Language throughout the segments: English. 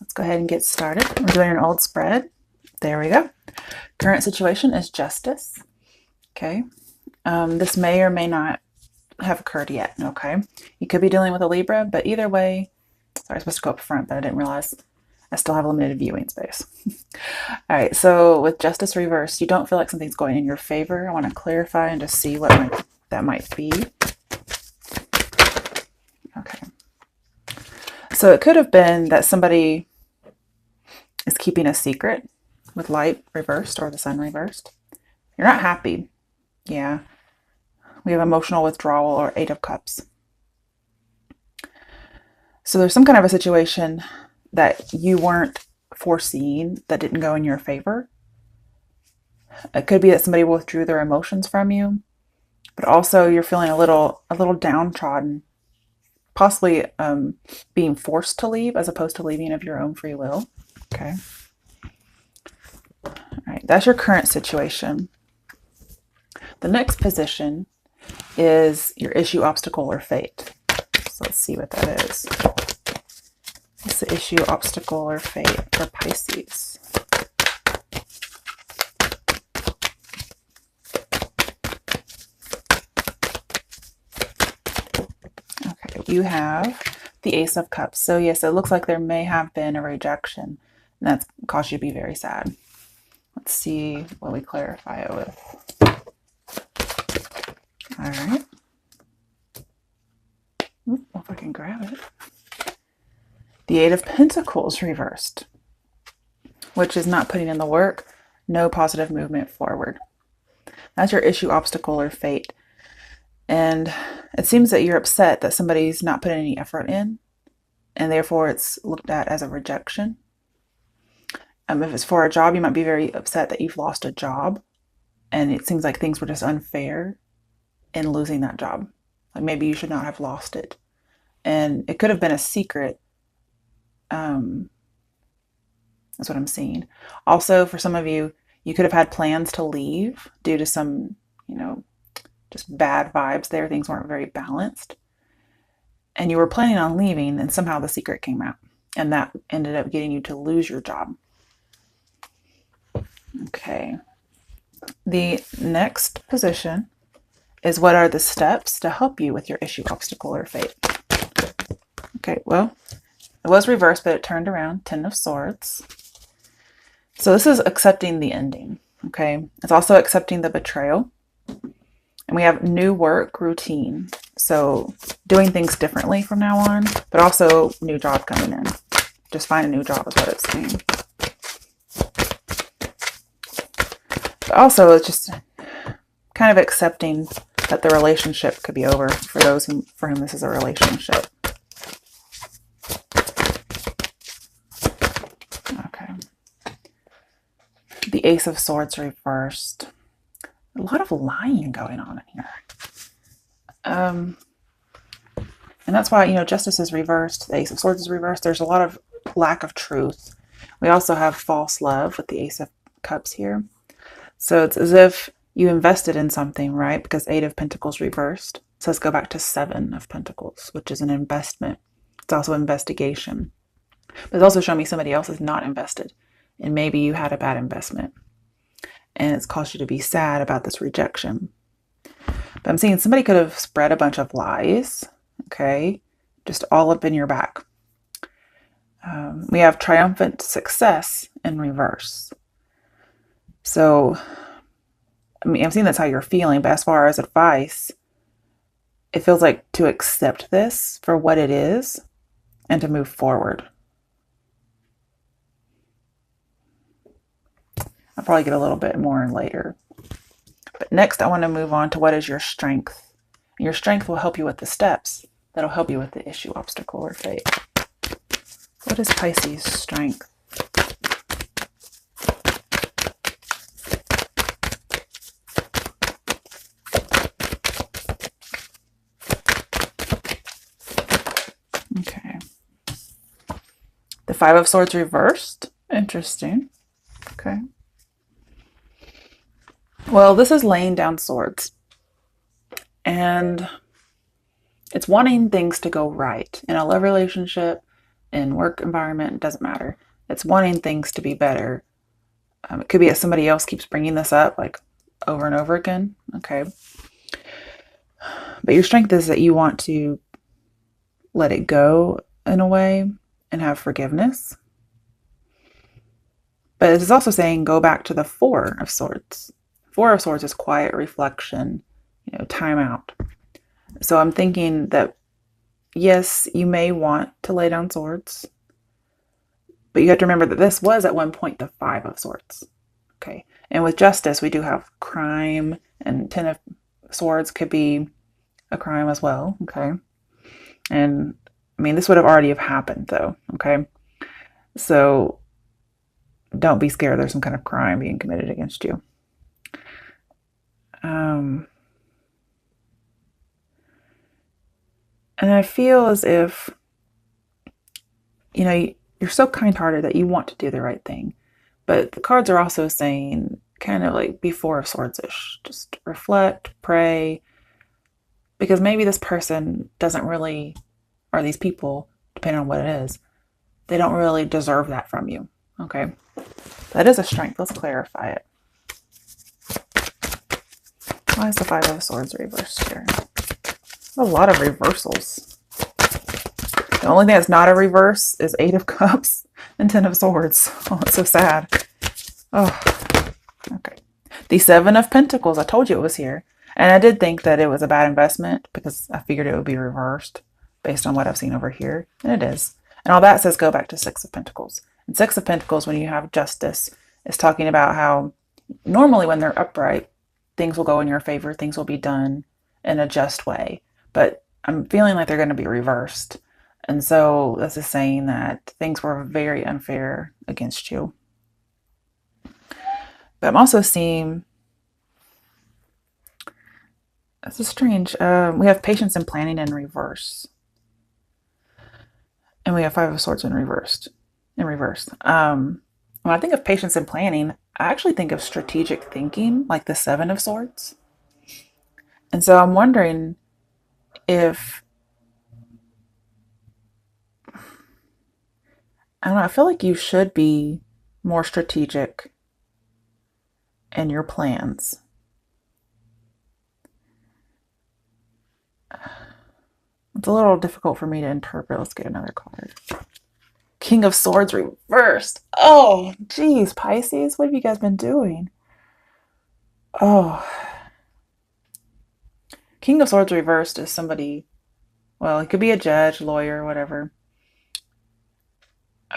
let's go ahead and get started. We're doing an old spread. There we go. Current situation is justice. Okay. This may or may not have occurred yet. Okay. You could be dealing with a Libra, but either way, sorry, I was supposed to go up front, but I didn't realize I still have limited viewing space. All right. So with justice reversed, you don't feel like something's going in your favor. I want to clarify and just see what that might be. Okay. So it could have been that somebody is keeping a secret with light reversed or the sun reversed. You're not happy. Yeah. We have emotional withdrawal or 8 of Cups. So there's some kind of a situation that you weren't foreseeing that didn't go in your favor. It could be that somebody withdrew their emotions from you, but also you're feeling a little downtrodden, possibly being forced to leave as opposed to leaving of your own free will. Okay. All right, that's your current situation. The next position is your issue, obstacle, or fate. So let's see what that is. It's the issue, obstacle, or fate for Pisces. Okay, you have the Ace of Cups. So yes, it looks like there may have been a rejection, and that's caused you to be very sad. Let's see what we clarify it with. All right. Oop, if I can grab it. The 8 of Pentacles reversed, which is not putting in the work, no positive movement forward. That's your issue, obstacle, or fate. And it seems that you're upset that somebody's not putting any effort in, and therefore it's looked at as a rejection. If it's for a job, you might be very upset that you've lost a job, and it seems like things were just unfair in losing that job. Like maybe you should not have lost it. And it could have been a secret. That's what I'm seeing. Also, for some of you, you could have had plans to leave due to some, just bad vibes there. Things weren't very balanced. And you were planning on leaving, and somehow the secret came out. And that ended up getting you to lose your job. Okay. The next position is what are the steps to help you with your issue, obstacle, or fate? Okay, well, it was reversed, but it turned around. 10 of Swords. So this is accepting the ending, okay? It's also accepting the betrayal. And we have new work routine. So doing things differently from now on, but also new job coming in. Just find a new job is what it's saying. But also it's just kind of accepting that the relationship could be over for those for whom this is a relationship. Okay. The Ace of Swords reversed. A lot of lying going on in here. And that's why, justice is reversed. The Ace of Swords is reversed. There's a lot of lack of truth. We also have false love with the Ace of Cups here. So it's as if you invested in something, right? Because 8 of Pentacles reversed. So let's go back to 7 of Pentacles, which is an investment. It's also investigation. But it's also showing me somebody else is not invested. And maybe you had a bad investment. And it's caused you to be sad about this rejection. But I'm seeing somebody could have spread a bunch of lies. Okay. Just all up in your back. We have triumphant success in reverse. So, I'm seeing that's how you're feeling, but as far as advice, it feels like to accept this for what it is and to move forward. I'll probably get a little bit more later. But next, I want to move on to what is your strength. Your strength will help you with the steps. That'll help you with the issue, obstacle, or fate. What is Pisces' strength? Okay. The 5 of Swords reversed. Interesting. Okay. Well, this is laying down swords. And it's wanting things to go right in a love relationship, in work environment, it doesn't matter. It's wanting things to be better. It could be that somebody else keeps bringing this up like over and over again. Okay. But your strength is that you want to let it go in a way and have forgiveness. But it's also saying go back to the Four of Swords. Four of Swords is quiet reflection, time out. So I'm thinking that, yes, you may want to lay down swords, but you have to remember that this was at one point the Five of Swords. Okay. And with justice, we do have crime, and Ten of Swords could be a crime as well. Okay. And I mean, this would have already have happened though. Okay. So don't be scared there's some kind of crime being committed against you. And I feel as if, you're so kind-hearted that you want to do the right thing. But the cards are also saying kind of like be Four of Swords-ish. Just reflect, pray, because maybe this person doesn't really, or these people, depending on what it is, they don't really deserve that from you. Okay. That is a strength. Let's clarify it. Why is the Five of Swords reversed here? A lot of reversals. The only thing that's not a reverse is Eight of Cups and Ten of Swords. Oh, it's so sad. Oh, okay. The Seven of Pentacles. I told you it was here. And I did think that it was a bad investment because I figured it would be reversed based on what I've seen over here. And it is. And all that says go back to Six of Pentacles. And Six of Pentacles, when you have justice, is talking about how normally when they're upright, things will go in your favor. Things will be done in a just way. But I'm feeling like they're going to be reversed. And so this is saying that things were very unfair against you. But I'm also seeing, this is strange, we have patience and planning in reverse. And we have Five of Swords in reverse. When I think of patience and planning, I actually think of strategic thinking, like the Seven of Swords. And so I'm wondering if, I don't know, I feel like you should be more strategic in your plans. It's a little difficult for me to interpret. Let's get another card. King of Swords reversed. Oh, geez, Pisces, what have you guys been doing? Oh. King of Swords reversed is somebody, well, it could be a judge, lawyer, whatever,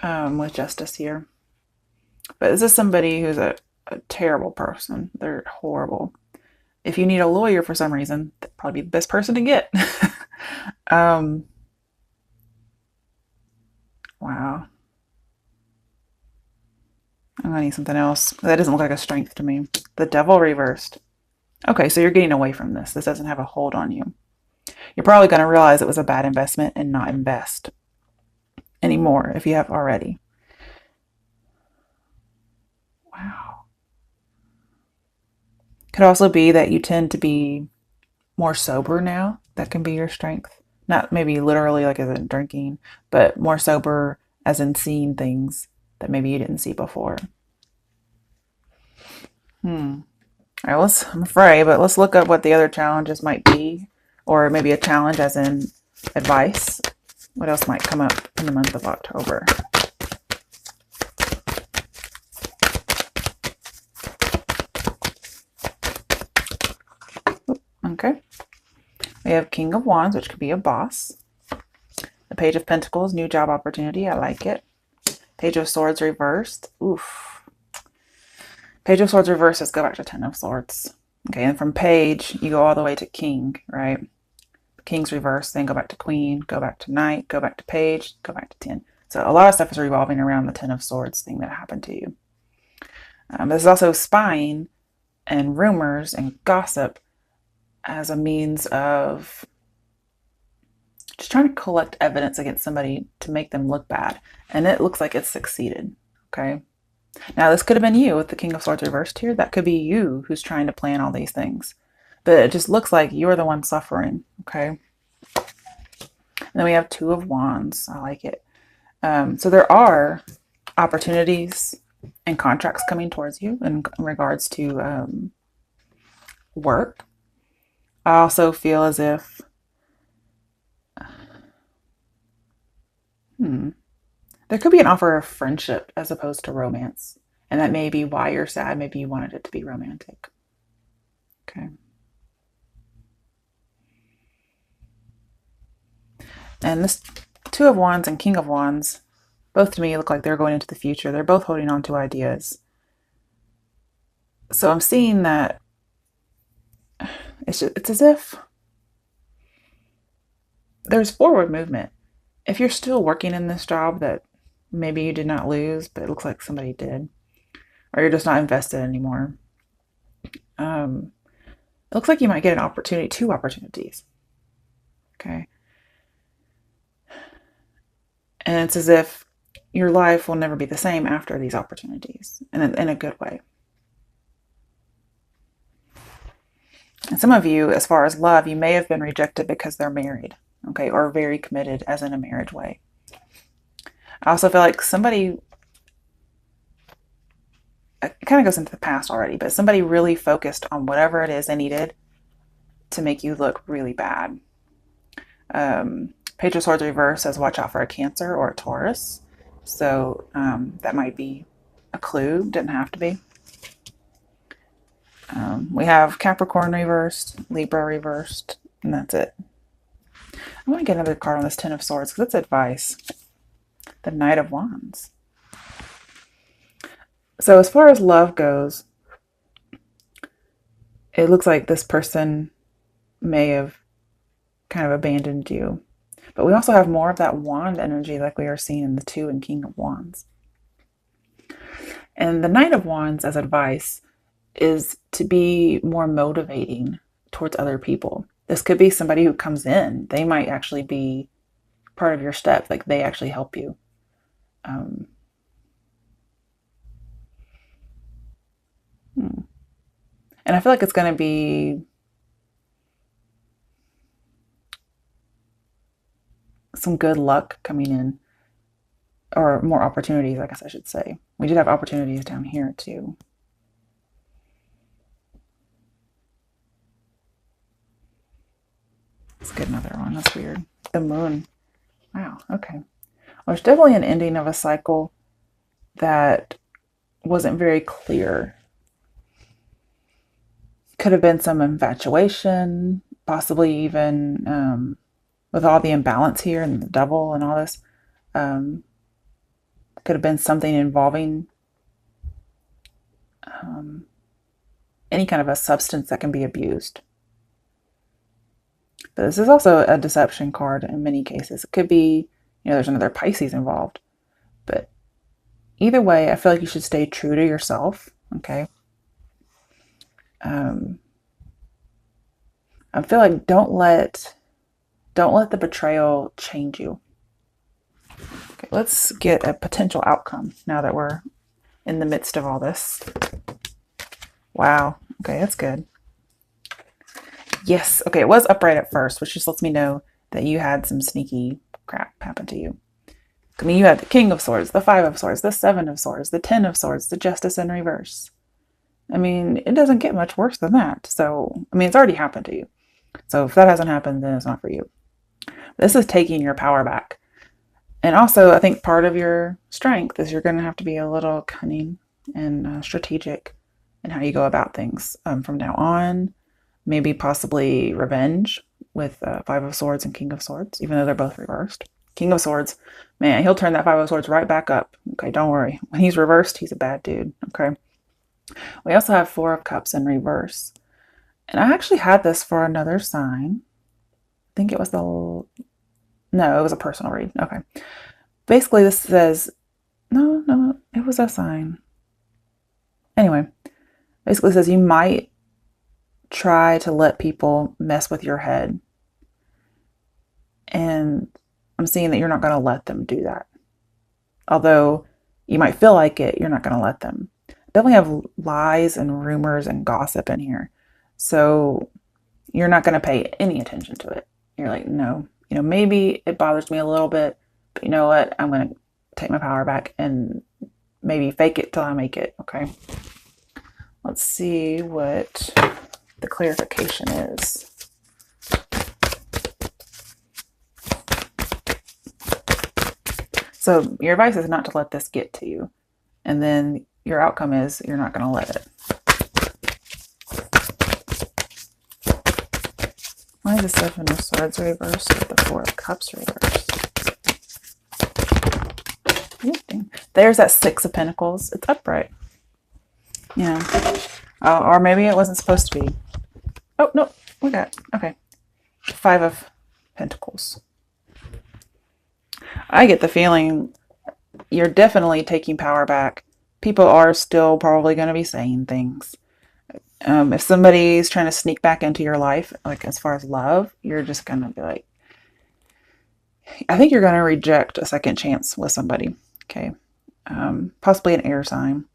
with justice here. But this is somebody who's a terrible person. They're horrible. If you need a lawyer for some reason, that'd probably be the best person to get. Wow. I'm gonna need something else. That doesn't look like a strength to me. The Devil reversed. Okay, so you're getting away from this. This doesn't have a hold on you. You're probably going to realize it was a bad investment and not invest anymore if you have already. Wow. Could also be that you tend to be more sober now. That can be your strength. Not maybe literally like as in drinking, but more sober as in seeing things that maybe you didn't see before. All right, I'm afraid, but let's look up what the other challenges might be, or maybe a challenge as in advice. What else might come up in the month of October? Okay. We have King of Wands, which could be a boss. The Page of Pentacles, new job opportunity. I like it. Page of Swords reversed. Oof. Page of Swords reversed, let's go back to Ten of Swords. Okay, and from Page, you go all the way to King, right? King's reversed, then go back to Queen, go back to Knight, go back to Page, go back to 10. So a lot of stuff is revolving around the Ten of Swords thing that happened to you. There's also spying and rumors and gossip as a means of just trying to collect evidence against somebody to make them look bad. And it looks like it's succeeded, okay? Now, this could have been you with the King of Swords reversed here. That could be you who's trying to plan all these things. But it just looks like you're the one suffering, okay? And then we have Two of Wands. I like it. So there are opportunities and contracts coming towards you in regards to work. I also feel as if there could be an offer of friendship as opposed to romance. And that may be why you're sad. Maybe you wanted it to be romantic. Okay. And this Two of Wands and King of Wands, both to me look like they're going into the future. They're both holding on to ideas. So I'm seeing that it's as if there's forward movement. If you're still working in this job that maybe you did not lose, but it looks like somebody did, or you're just not invested anymore, it looks like you might get an opportunity, two opportunities. Okay. And it's as if your life will never be the same after these opportunities, in a good way. And some of you, as far as love, you may have been rejected because they're married, okay, or very committed, as in a marriage way. I also feel like somebody, it kind of goes into the past already, but somebody really focused on whatever it is they needed to make you look really bad. Page of Swords reverse says watch out for a Cancer or a Taurus. So that might be a clue. Didn't have to be. We have Capricorn reversed, Libra reversed, and that's it. I want to get another card on this Ten of Swords because it's advice. The Knight of Wands. So as far as love goes, it looks like this person may have kind of abandoned you. But we also have more of that wand energy like we are seeing in the Two and King of Wands. And the Knight of Wands as advice is to be more motivating towards other people. This could be somebody who comes in. They might actually be part of your step, like they actually help you. And I feel like it's going to be some good luck coming in, or more opportunities, I guess I should say. We did have opportunities down here too. Let's get another one. That's weird. The Moon. Wow. Okay. Well, there's definitely an ending of a cycle that wasn't very clear. Could have been some infatuation, possibly even with all the imbalance here and the Devil and all this. Could have been something involving any kind of a substance that can be abused. But this is also a deception card in many cases. It could be, there's another Pisces involved. But either way, I feel like you should stay true to yourself, okay? I feel like don't let the betrayal change you. Okay, let's get a potential outcome now that we're in the midst of all this. Wow. Okay, that's good. Yes. Okay, it was upright at first, which just lets me know that you had some sneaky crap happen to you. I mean, you had the King of Swords, the Five of Swords, the Seven of Swords, the Ten of Swords, the Justice in reverse. I mean, it doesn't get much worse than that. So, I mean, it's already happened to you. So if that hasn't happened, then it's not for you. This is taking your power back. And also, I think part of your strength is you're going to have to be a little cunning and strategic in how you go about things from now on. Maybe possibly revenge with Five of Swords and King of Swords, even though they're both reversed. King of Swords, man, he'll turn that Five of Swords right back up. Okay, don't worry. When he's reversed, he's a bad dude. Okay. We also have Four of Cups in reverse. And I actually had this for another sign. I think it was no, it was a personal read. Okay. Basically, this says, no, it was a sign. Anyway, basically it says you might try to let people mess with your head. And I'm seeing that you're not going to let them do that. Although you might feel like it, you're not going to let them. Definitely have lies and rumors and gossip in here. So you're not going to pay any attention to it. You're like, no, maybe it bothers me a little bit, but you know what? I'm going to take my power back and maybe fake it till I make it. Okay. Let's see what the clarification is. So your advice is not to let this get to you. And then your outcome is you're not going to let it. Why is the Seven of Swords reversed with the Four of Cups reversed? There's that Six of Pentacles. It's upright. Yeah. Oh, or maybe it wasn't supposed to be. Oh, no. We got, okay. Five of Pentacles. I get the feeling you're definitely taking power back. People are still probably going to be saying things. If somebody's trying to sneak back into your life, like as far as love, you're just going to be like, I think you're going to reject a second chance with somebody. Okay. Possibly an air sign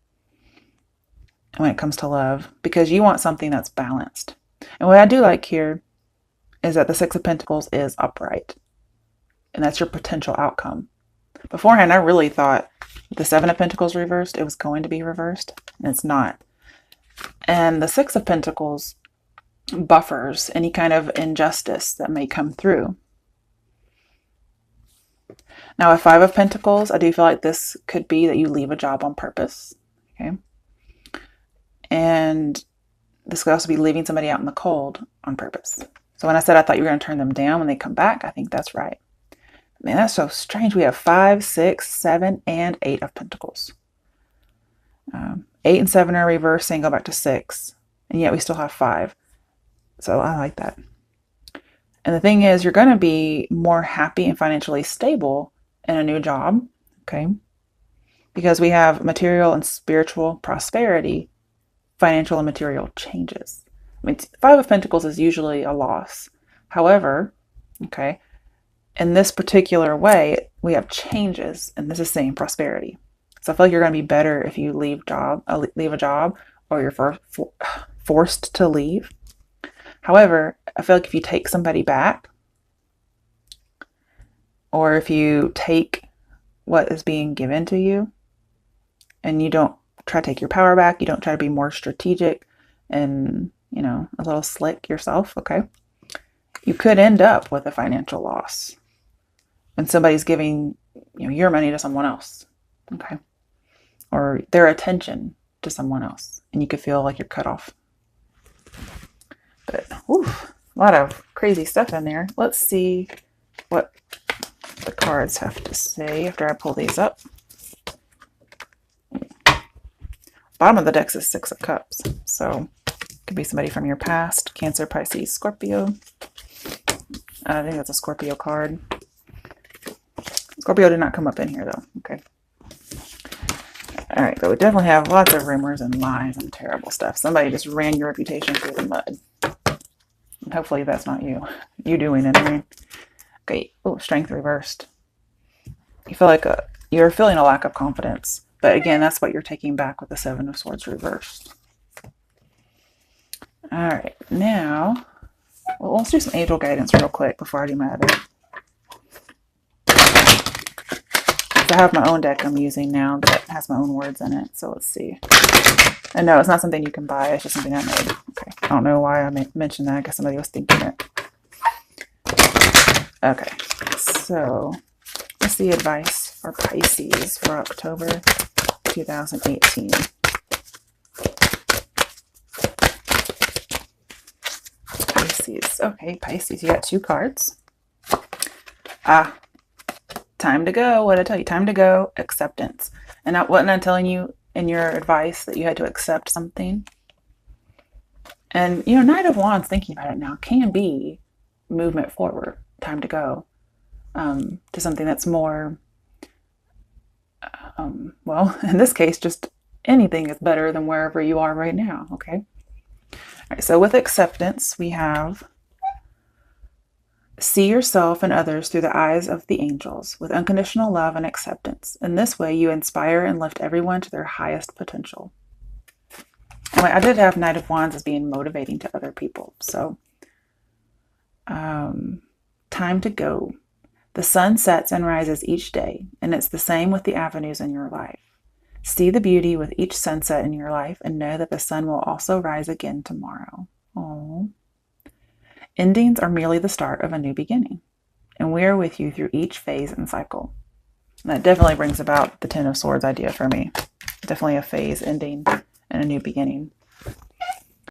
when it comes to love, because you want something that's balanced. And what I do like here is that the Six of Pentacles is upright. And that's your potential outcome. Beforehand, I really thought the Seven of Pentacles reversed, it was going to be reversed, and it's not. And the Six of Pentacles buffers any kind of injustice that may come through. Now, with Five of Pentacles, I do feel like this could be that you leave a job on purpose. Okay. And this could also be leaving somebody out in the cold on purpose. So when I said I thought you were going to turn them down when they come back, I think that's right. Man, that's so strange. We have 5, 6, 7, and 8 of Pentacles. 8 and 7 are reversing, go back to 6. And yet we still have 5. So I like that. And the thing is, you're going to be more happy and financially stable in a new job. Okay. Because we have material and spiritual prosperity, financial and material changes. I mean, 5 of Pentacles is usually a loss. However, okay, in this particular way, we have changes, and this is saying prosperity. So I feel like you're going to be better if you leave a job, or you're forced to leave. However, I feel like if you take somebody back, or if you take what is being given to you, and you don't try to take your power back, you don't try to be more strategic and, you know, a little slick yourself, okay, you could end up with a financial loss when somebody's giving, you know, your money to someone else, okay, or their attention to someone else, and you could feel like you're cut off. But oof, a lot of crazy stuff in there. Let's see what the cards have to say after I pull these up. Bottom of the deck is 6 of Cups, so it could be somebody from your past, Cancer, Pisces, Scorpio. I think that's a Scorpio card. Scorpio did not come up in here though. Okay. All right, but we definitely have lots of rumors and lies and terrible stuff. Somebody just ran your reputation through the mud. And hopefully that's not you. You doing it, I mean. Okay. Oh, Strength reversed. You feel like you're feeling a lack of confidence. But again, that's what you're taking back with the Seven of Swords reversed. All right, now, well, let's do some angel guidance real quick before I do my other. I have my own deck I'm using now that has my own words in it. So let's see. And no, it's not something you can buy. It's just something I made. Okay. I don't know why I mentioned that. I guess somebody was thinking it. Okay. So what's the advice for Pisces for October 2018? Pisces. Okay, Pisces. You got 2 cards. Time to go. What did I tell you? Time to go. Acceptance. And wasn't I telling you in your advice that you had to accept something? And, you know, Knight of Wands, thinking about it now, can be movement forward. Time to go to something that's more, well, in this case, just anything is better than wherever you are right now. Okay. All right. So with acceptance, we have see yourself and others through the eyes of the angels with unconditional love and acceptance. In this way, you inspire and lift everyone to their highest potential. And I did have Knight of Wands as being motivating to other people. So, time to go. The sun sets and rises each day, and it's the same with the avenues in your life. See the beauty with each sunset in your life and know that the sun will also rise again tomorrow. Aww. Endings are merely the start of a new beginning, and we are with you through each phase and cycle. And that definitely brings about the Ten of Swords idea for me. Definitely a phase ending and a new beginning.